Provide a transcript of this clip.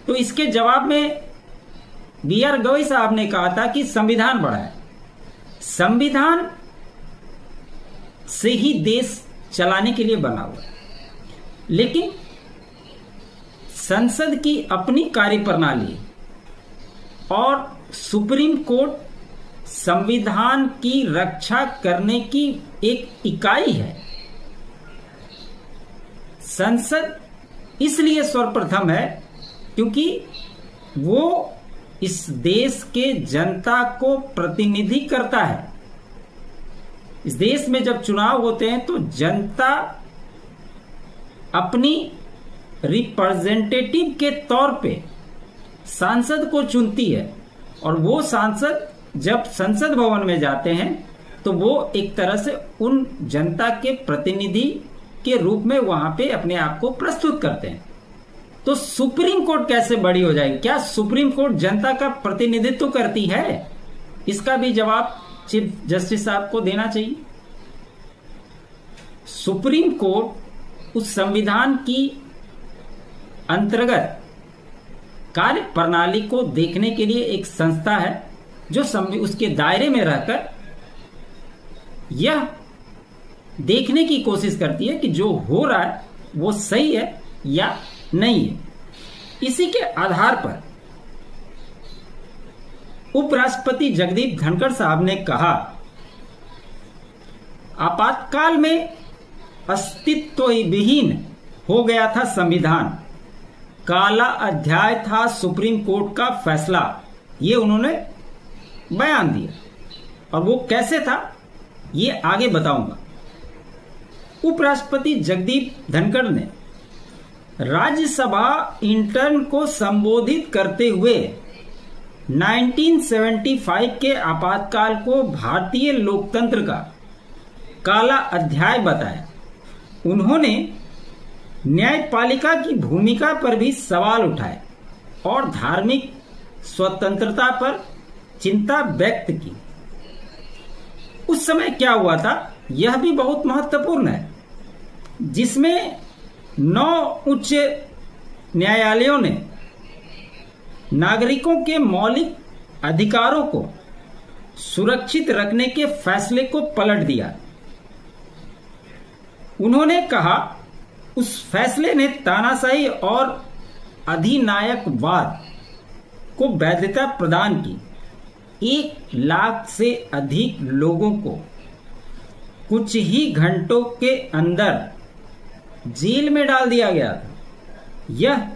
तो इसके जवाब में बी आर गवई साहब ने कहा था कि संविधान बड़ा है, संविधान से ही देश चलाने के लिए बना हुआ है, लेकिन संसद की अपनी कार्यप्रणाली और सुप्रीम कोर्ट संविधान की रक्षा करने की एक इकाई है। संसद इसलिए सर्वप्रथम है क्योंकि वो इस देश के जनता को प्रतिनिधि करता है। इस देश में जब चुनाव होते हैं तो जनता अपनी रिप्रेजेंटेटिव के तौर पे सांसद को चुनती है, और वो सांसद जब संसद भवन में जाते हैं तो वो एक तरह से उन जनता के प्रतिनिधि के रूप में वहां पे अपने आप को प्रस्तुत करते हैं। तो सुप्रीम कोर्ट कैसे बड़ी हो जाएगी? क्या सुप्रीम कोर्ट जनता का प्रतिनिधित्व करती है? इसका भी जवाब चीफ जस्टिस साहब को देना चाहिए। सुप्रीम कोर्ट उस संविधान की अंतर्गत कार्य प्रणाली को देखने के लिए एक संस्था है जो उसके दायरे में रहकर यह देखने की कोशिश करती है कि जो हो रहा है वो सही है या नहीं है। इसी के आधार पर उपराष्ट्रपति जगदीप धनखड़ साहब ने कहा, आपातकाल में अस्तित्वहीन हो गया था संविधान, काला अध्याय था सुप्रीम कोर्ट का फैसला। ये उन्होंने बयान दिया, और वो कैसे था ये आगे बताऊंगा। उपराष्ट्रपति जगदीप धनखड़ ने राज्यसभा इंटर्न को संबोधित करते हुए 1975 के आपातकाल को भारतीय लोकतंत्र का काला अध्याय बताया। उन्होंने न्यायपालिका की भूमिका पर भी सवाल उठाए और धार्मिक स्वतंत्रता पर चिंता व्यक्त की। उस समय क्या हुआ था यह भी बहुत महत्वपूर्ण है, जिसमें 9 उच्च न्यायालयों ने नागरिकों के मौलिक अधिकारों को सुरक्षित रखने के फैसले को पलट दिया। उन्होंने कहा उस फैसले ने तानाशाही और अधिनायकवाद को वैधता प्रदान की। 1 लाख से अधिक लोगों को कुछ ही घंटों के अंदर जेल में डाल दिया गया था। यह